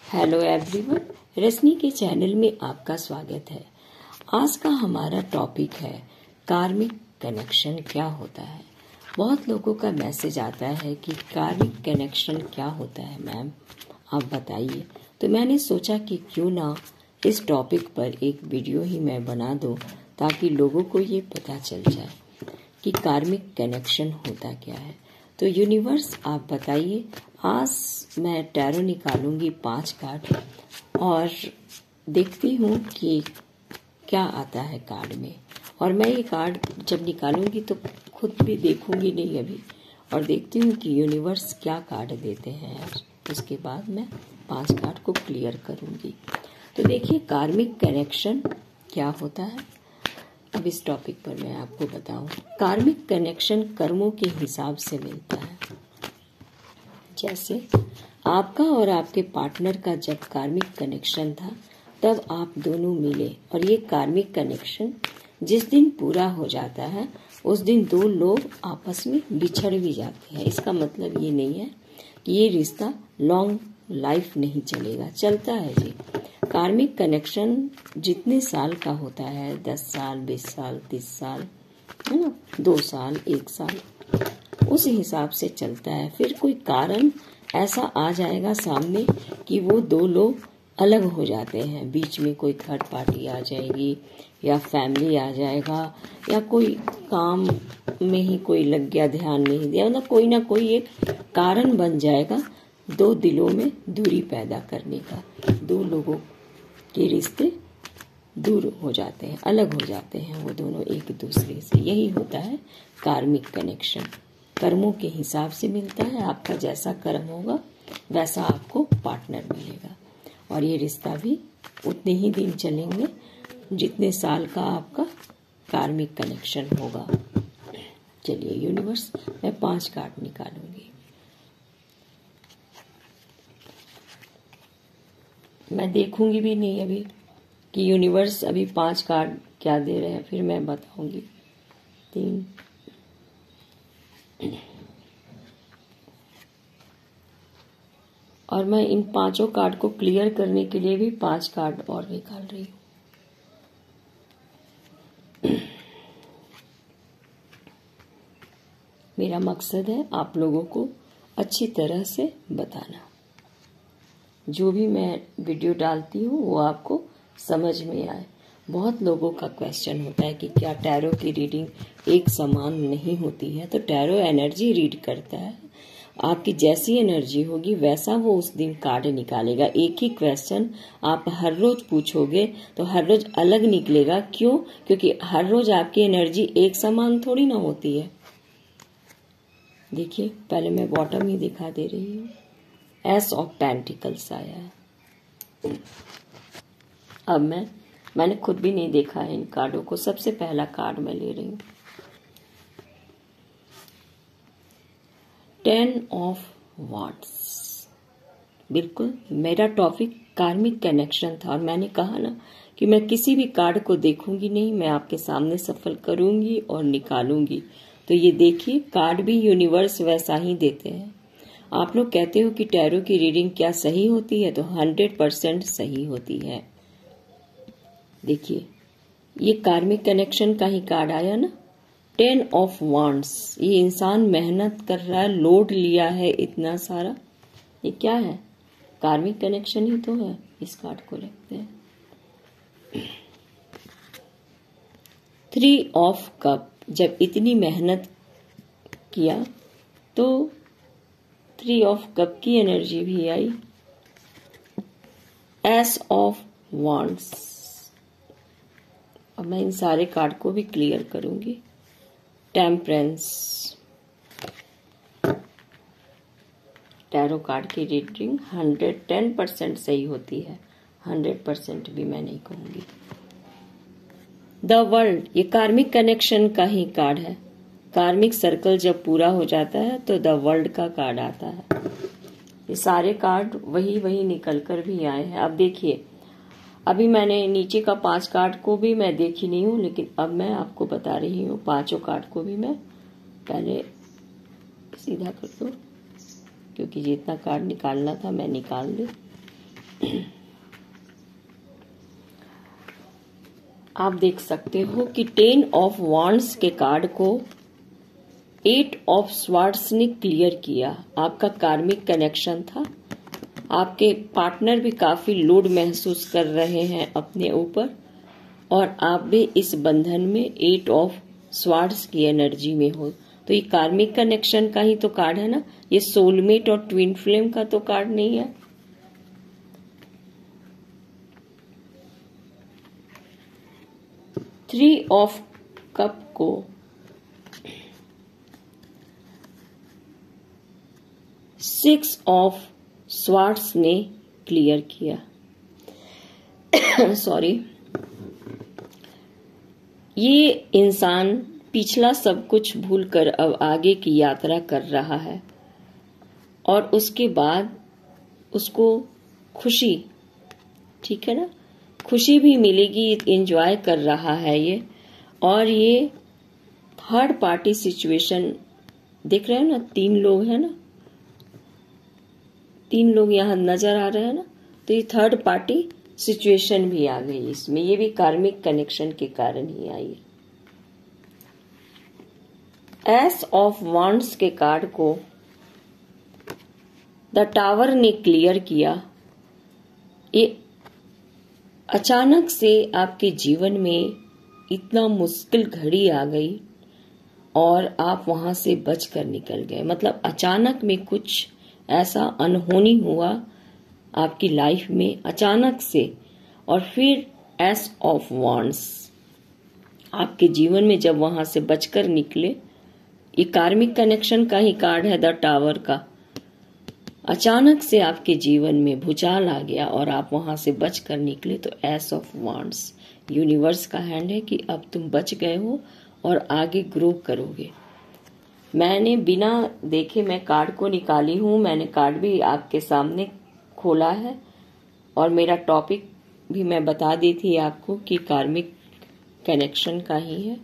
Hello everyone, रश्मि के channel में आपका स्वागत है। आज का हमारा टॉपिक है कार्मिक कनेक्शन क्या होता है। बहुत लोगों का मैसेज आता है कि कार्मिक कनेक्शन क्या होता है मैम, आप बताइए। तो मैंने सोचा कि क्यों ना इस टॉपिक पर एक वीडियो ही मैं बना दूं ताकि लोगों को ये पता चल जाए कि कार्मिक कनेक्शन होता क्या है। तो यूनिवर्स आप बताइए। आज मैं टैरो निकालूंगी 5 कार्ड और देखती हूँ कि क्या आता है कार्ड में। और मैं ये कार्ड जब निकालूंगी तो खुद भी देखूंगी नहीं अभी, और देखती हूँ कि यूनिवर्स क्या कार्ड देते हैं आज। उसके बाद मैं 5 कार्ड को क्लियर करूंगी। तो देखिए कार्मिक कनेक्शन क्या होता है। अब इस टॉपिक पर मैं आपको बताऊं। कार्मिक कनेक्शन कर्मों के हिसाब से मिलता है। जैसे आपका और आपके पार्टनर का जब कार्मिक कनेक्शन था तब आप दोनों मिले, और ये कार्मिक कनेक्शन जिस दिन पूरा हो जाता है उस दिन दो लोग आपस में बिछड़ भी जाते हैं। इसका मतलब ये नहीं है कि ये रिश्ता लॉन्ग लाइफ नहीं चलेगा, चलता है जी। कार्मिक कनेक्शन जितने साल का होता है, 10 साल, 20 साल, 30 साल, है ना, 2 साल, 1 साल, उस हिसाब से चलता है। फिर कोई कारण ऐसा आ जाएगा सामने कि वो दो लोग अलग हो जाते हैं, बीच में कोई थर्ड पार्टी आ जाएगी या फैमिली आ जाएगा या कोई काम में ही कोई लग गया, ध्यान नहीं दिया, मतलब कोई ना कोई एक कारण बन जाएगा दो दिलों में दूरी पैदा करने का। दो लोगों के रिश्ते दूर हो जाते हैं, अलग हो जाते हैं वो दोनों एक दूसरे से। यही होता है कार्मिक कनेक्शन। कर्मों के हिसाब से मिलता है। आपका जैसा कर्म होगा वैसा आपको पार्टनर मिलेगा, और ये रिश्ता भी उतने ही दिन चलेंगे जितने साल का आपका कार्मिक कनेक्शन होगा। चलिए यूनिवर्स, मैं 5 कार्ड निकालूंगी। मैं देखूंगी भी नहीं अभी कि यूनिवर्स अभी 5 कार्ड क्या दे रहे हैं, फिर मैं बताऊंगी। 3 और मैं इन 5 कार्ड को क्लियर करने के लिए भी 5 कार्ड और निकाल रही हूँ। मेरा मकसद है आप लोगों को अच्छी तरह से बताना। जो भी मैं वीडियो डालती हूँ वो आपको समझ में आए। बहुत लोगों का क्वेश्चन होता है कि क्या टैरो की रीडिंग एक समान नहीं होती है। तो टैरो एनर्जी रीड करता है, आपकी जैसी एनर्जी होगी वैसा वो उस दिन कार्ड निकालेगा। एक ही क्वेश्चन आप हर रोज पूछोगे तो हर रोज अलग निकलेगा। क्यों? क्योंकि हर रोज आपकी एनर्जी एक समान थोड़ी ना होती है। देखिए पहले मैं बॉटम ही दिखा दे रही हूँ। एस ऑफ पेंटिकल्स आया है। अब मैंने खुद भी नहीं देखा है इन कार्डों को। सबसे पहला कार्ड मैं ले रही हूँ 10 ऑफ वाट्स। बिल्कुल मेरा टॉपिक कार्मिक कनेक्शन था, और मैंने कहा ना कि मैं किसी भी कार्ड को देखूंगी नहीं, मैं आपके सामने सफल करूंगी और निकालूंगी। तो ये देखिए कार्ड भी यूनिवर्स वैसा ही देते हैं। आप लोग कहते हो कि टैरो की रीडिंग क्या सही होती है, तो 100% सही होती है। देखिए ये कार्मिक कनेक्शन का ही कार्ड आया ना, 10 ऑफ वांड्स। ये इंसान मेहनत कर रहा है, लोड लिया है इतना सारा। ये क्या है? कार्मिक कनेक्शन ही तो है। इस कार्ड को रखते हैं। 3 ऑफ कप। जब इतनी मेहनत किया तो 3 ऑफ कप की एनर्जी भी आई। S of wands. अब मैं इन सारे कार्ड को भी क्लियर करूंगी। टेम्परेंस। टैरो कार्ड की रीडिंग 110% सही होती है, 100% भी मैं नहीं कहूंगी। The world. ये कार्मिक कनेक्शन का ही कार्ड है। कार्मिक सर्कल जब पूरा हो जाता है तो द वर्ल्ड का कार्ड आता है। ये सारे कार्ड वही निकल कर भी आए हैं। अब देखिए अभी मैंने नीचे का 5 कार्ड को भी मैं देखी नहीं हूँ, लेकिन अब मैं आपको बता रही हूँ 5 कार्ड को भी। मैं पहले सीधा कर दो क्योंकि जितना कार्ड निकालना था मैं निकाल दे। आप देख सकते हो कि 10 ऑफ वांड्स के कार्ड को 8 ऑफ स्वार्ड्स ने क्लियर किया। आपका कार्मिक कनेक्शन था। आपके पार्टनर भी काफी लोड महसूस कर रहे हैं अपने ऊपर, और आप भी इस बंधन में 8 ऑफ स्वार्ड्स की एनर्जी में हो। तो ये कार्मिक कनेक्शन का ही तो कार्ड है ना, ये सोलमेट और ट्विन फ्लेम का तो कार्ड नहीं है। थ्री ऑफ कप को सिक्स ऑफ स्वार्ड्स ने क्लियर किया। सॉरी, ये इंसान पिछला सब कुछ भूलकर अब आगे की यात्रा कर रहा है, और उसके बाद उसको खुशी, ठीक है ना, खुशी भी मिलेगी, एंजॉय कर रहा है ये। और ये थर्ड पार्टी सिचुएशन देख रहे हो ना, 3 लोग हैं ना, 3 लोग यहां नजर आ रहे हैं ना, तो ये थर्ड पार्टी सिचुएशन भी आ गई इसमें। ये भी कार्मिक कनेक्शन के कारण ही आई है। एस ऑफ वांड्स के कार्ड को द टावर ने क्लियर किया। ये अचानक से आपके जीवन में इतना मुश्किल घड़ी आ गई और आप वहां से बचकर निकल गए। मतलब अचानक में कुछ ऐसा अनहोनी हुआ आपकी लाइफ में अचानक से, और फिर एस ऑफ वांड्स आपके जीवन में जब वहां से बचकर निकले। ये कार्मिक कनेक्शन का ही कार्ड है, द टावर का। अचानक से आपके जीवन में भूचाल आ गया और आप वहां से बचकर निकले, तो एस ऑफ वांड्स यूनिवर्स का हैंड है कि अब तुम बच गए हो और आगे ग्रो करोगे। मैंने बिना देखे मैं कार्ड को निकाली हूं, मैंने कार्ड भी आपके सामने खोला है, और मेरा टॉपिक भी मैं बता दी थी आपको कि कार्मिक कनेक्शन का ही है।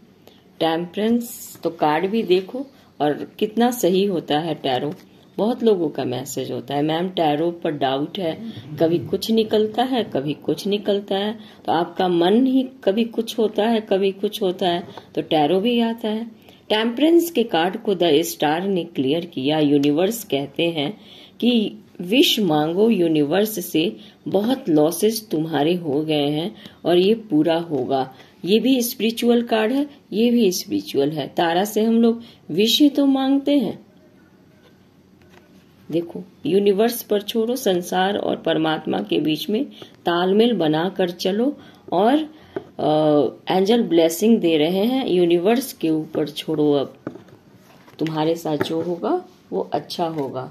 टेम्परेंस, तो कार्ड भी देखो और कितना सही होता है टैरो। बहुत लोगों का मैसेज होता है, मैम टैरो पर डाउट है, कभी कुछ निकलता है कभी कुछ निकलता है, तो आपका मन ही कभी कुछ होता है कभी कुछ होता है, तो टैरो भी आता है। टेम्परेंस के कार्ड को द स्टार ने क्लियर किया। यूनिवर्स कहते हैं कि विश मांगो यूनिवर्स से, बहुत लॉसेस तुम्हारे हो गए हैं और ये पूरा होगा। ये भी स्पिरिचुअल कार्ड है, ये भी स्पिरिचुअल है। तारा से हम लोग विश ही तो मांगते हैं। देखो, यूनिवर्स पर छोड़ो, संसार और परमात्मा के बीच में तालमेल बनाकर चलो, और एंजल ब्लेसिंग दे रहे हैं। यूनिवर्स के ऊपर छोड़ो, अब तुम्हारे साथ जो होगा वो अच्छा होगा।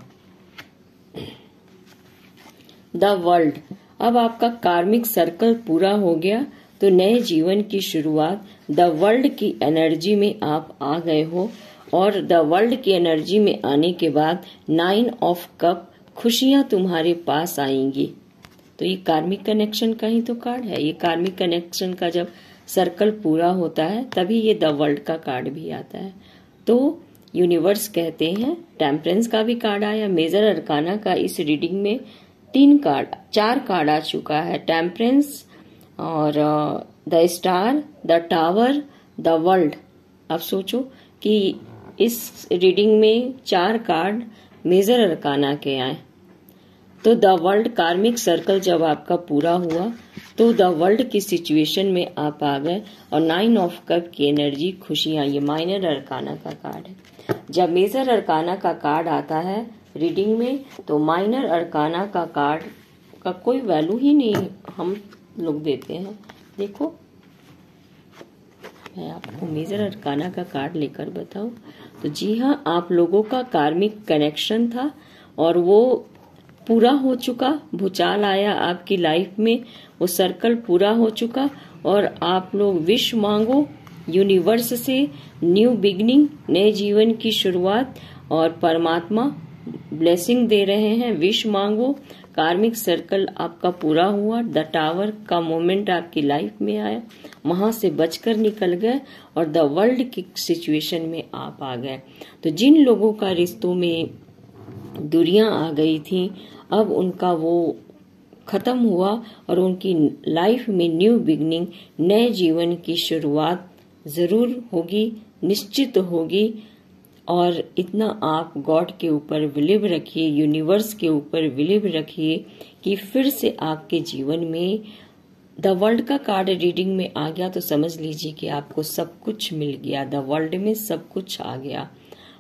द वर्ल्ड, अब आपका कार्मिक सर्कल पूरा हो गया, तो नए जीवन की शुरुआत द वर्ल्ड की एनर्जी में आप आ गए हो, और द वर्ल्ड की एनर्जी में आने के बाद 9 ऑफ कप, खुशियां तुम्हारे पास आएंगी। तो ये कार्मिक कनेक्शन का ही तो कार्ड है। ये कार्मिक कनेक्शन का जब सर्कल पूरा होता है तभी ये द वर्ल्ड का कार्ड भी आता है। तो यूनिवर्स कहते हैं, टेम्परेंस का भी कार्ड आया, मेजर अरकाना का इस रीडिंग में 4 कार्ड आ चुका है। टेम्परेंस और the star, the tower, the world. अब सोचो कि इस रीडिंग में 4 कार्ड मेजर अरकाना के आए, तो द वर्ल्ड कार्मिक सर्कल जब आपका पूरा हुआ तो द वर्ल्ड की सिचुएशन में आप आ गए, और 9 ऑफ कप की एनर्जी, खुशियां, ये माइनर अरकाना का कार्ड है। जब मेजर अरकाना का कार्ड आता है रीडिंग में, तो माइनर अरकाना का कार्ड का कोई वैल्यू ही नहीं हम लोग देते हैं। देखो, मैं आपको मेजर अरकाना का कार्ड लेकर बताऊं, तो जी हाँ, आप लोगों का कार्मिक कनेक्शन था और वो पूरा हो चुका। भूचाल आया आपकी लाइफ में, वो सर्कल पूरा हो चुका, और आप लोग विश मांगो यूनिवर्स से, न्यू बिगनिंग, नए जीवन की शुरुआत, और परमात्मा ब्लेसिंग दे रहे हैं। विश मांगो, कार्मिक सर्कल आपका पूरा हुआ, द टावर का मोमेंट आपकी लाइफ में आया, वहां से बचकर निकल गए और द वर्ल्ड की सिचुएशन में आप आ गए। तो जिन लोगों का रिश्तों में दूरियां आ गई थी, अब उनका वो खत्म हुआ और उनकी लाइफ में न्यू बिगनिंग, नए जीवन की शुरुआत जरूर होगी, निश्चित होगी। और इतना आप गॉड के ऊपर बिलीव रखिए, यूनिवर्स के ऊपर बिलीव रखिए कि फिर से आपके जीवन में द वर्ल्ड का कार्ड रीडिंग में आ गया तो समझ लीजिए कि आपको सब कुछ मिल गया। द वर्ल्ड में सब कुछ आ गया,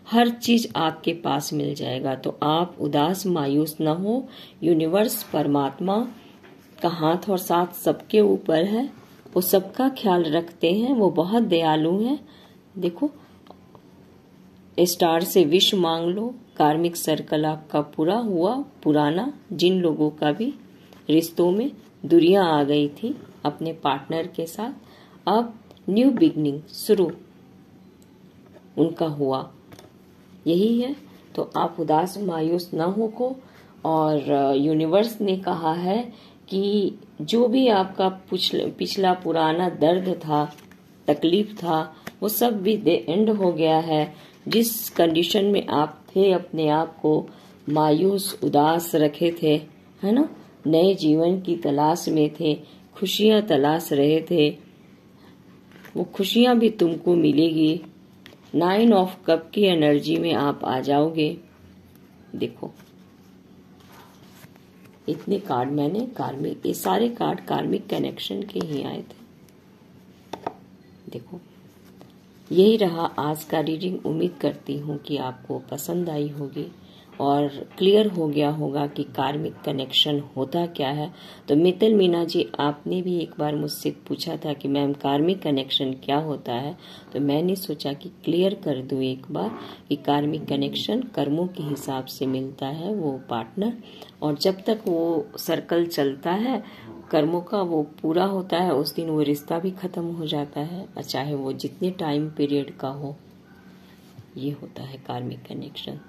हर चीज आपके पास मिल जाएगा। तो आप उदास मायूस न हो। यूनिवर्स, परमात्मा का हाथ और साथ सबके ऊपर है, वो सबका ख्याल रखते हैं, वो बहुत दयालु हैं। देखो, स्टार से विश मांग लो, कार्मिक सर्कल आपका पूरा हुआ पुराना। जिन लोगों का भी रिश्तों में दूरियां आ गई थी अपने पार्टनर के साथ, अब न्यू बिगनिंग शुरू उनका हुआ, यही है। तो आप उदास मायूस न हो को। और यूनिवर्स ने कहा है कि जो भी आपका पिछला पुराना दर्द था, तकलीफ था, वो सब भी एंड हो गया है। जिस कंडीशन में आप थे, अपने आप को मायूस उदास रखे थे, है ना, नए जीवन की तलाश में थे, खुशियां तलाश रहे थे, वो खुशियां भी तुमको मिलेगी। 9 ऑफ कप की एनर्जी में आप आ जाओगे। देखो, इतने कार्ड मैंने कार्मिक, ये सारे कार्ड कार्मिक कनेक्शन के ही आए थे। देखो, यही रहा आज का रीडिंग। उम्मीद करती हूँ कि आपको पसंद आई होगी और क्लियर हो गया होगा कि कार्मिक कनेक्शन होता क्या है। तो मित्तल मीना जी, आपने भी एक बार मुझसे पूछा था कि मैम कार्मिक कनेक्शन क्या होता है, तो मैंने सोचा कि क्लियर कर दूं एक बार कि कार्मिक कनेक्शन कर्मों के हिसाब से मिलता है वो पार्टनर, और जब तक वो सर्कल चलता है कर्मों का, वो पूरा होता है, उस दिन वो रिश्ता भी खत्म हो जाता है, चाहे वो जितने टाइम पीरियड का हो। ये होता है कार्मिक कनेक्शन।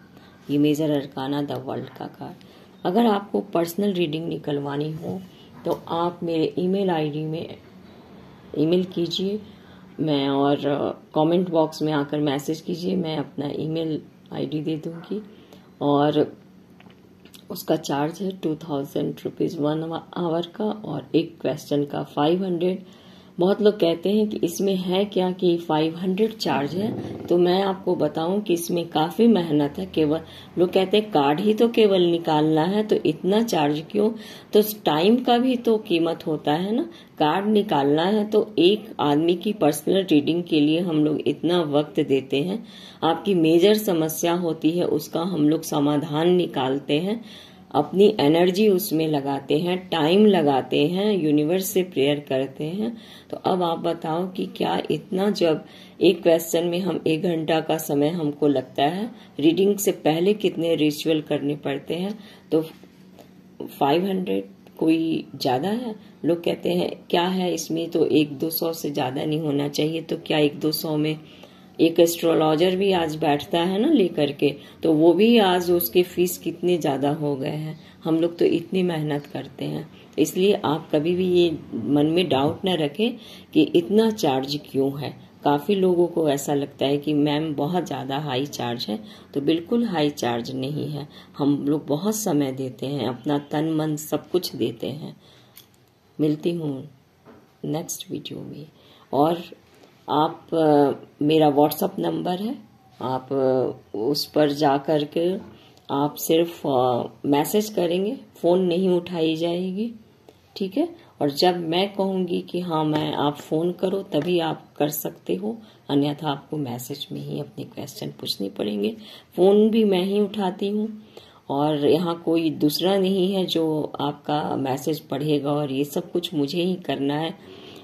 ये मेजर अरकाना द वर्ल्ड का कार्ड। अगर आपको पर्सनल रीडिंग निकलवानी हो तो आप मेरे ईमेल आईडी में ईमेल कीजिए, मैं और कमेंट बॉक्स में आकर मैसेज कीजिए, मैं अपना ईमेल आईडी दे दूंगी। और उसका चार्ज है 2000 रुपीज 1 आवर का, और एक क्वेश्चन का 500। बहुत लोग कहते हैं कि इसमें है क्या कि 500 चार्ज है, तो मैं आपको बताऊं कि इसमें काफी मेहनत है। केवल लोग कहते हैं कार्ड ही तो केवल निकालना है, तो इतना चार्ज क्यों? तो टाइम का भी तो कीमत होता है ना। कार्ड निकालना है तो एक आदमी की पर्सनल रीडिंग के लिए हम लोग इतना वक्त देते हैं। आपकी मेजर समस्या होती है, उसका हम लोग समाधान निकालते हैं, अपनी एनर्जी उसमें लगाते हैं, टाइम लगाते हैं, यूनिवर्स से प्रेयर करते हैं। तो अब आप बताओ कि क्या इतना, जब एक क्वेश्चन में हम 1 घंटा का समय हमको लगता है, रीडिंग से पहले कितने रिचुअल करने पड़ते हैं, तो 500 कोई ज्यादा है? लोग कहते हैं क्या है इसमें, तो 100-200 से ज्यादा नहीं होना चाहिए। तो क्या 100-200 में एक एस्ट्रोलॉजर भी आज बैठता है ना लेकर के, तो वो भी आज उसके फीस कितने ज्यादा हो गए हैं। हम लोग तो इतनी मेहनत करते हैं, इसलिए आप कभी भी ये मन में डाउट न रखें कि इतना चार्ज क्यों है। काफी लोगों को ऐसा लगता है कि मैम बहुत ज्यादा हाई चार्ज है, तो बिल्कुल हाई चार्ज नहीं है। हम लोग बहुत समय देते हैं, अपना तन मन सब कुछ देते हैं। मिलती हूँ नेक्स्ट वीडियो में। और आप मेरा व्हाट्सएप नंबर है, आप उस पर जा कर के आप सिर्फ मैसेज करेंगे, फोन नहीं उठाई जाएगी, ठीक है। और जब मैं कहूंगी कि हाँ मैं, आप फोन करो तभी आप कर सकते हो, अन्यथा आपको मैसेज में ही अपने क्वेश्चन पूछने पड़ेंगे। फोन भी मैं ही उठाती हूँ, और यहाँ कोई दूसरा नहीं है जो आपका मैसेज पढ़ेगा, और ये सब कुछ मुझे ही करना है।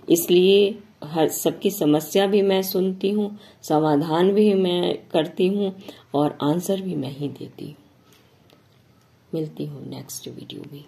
इसलिए हर सबकी समस्या भी मैं सुनती हूँ, समाधान भी मैं करती हूँ, और आंसर भी मैं ही देती हूँ। मिलती हूँ नेक्स्ट वीडियो में।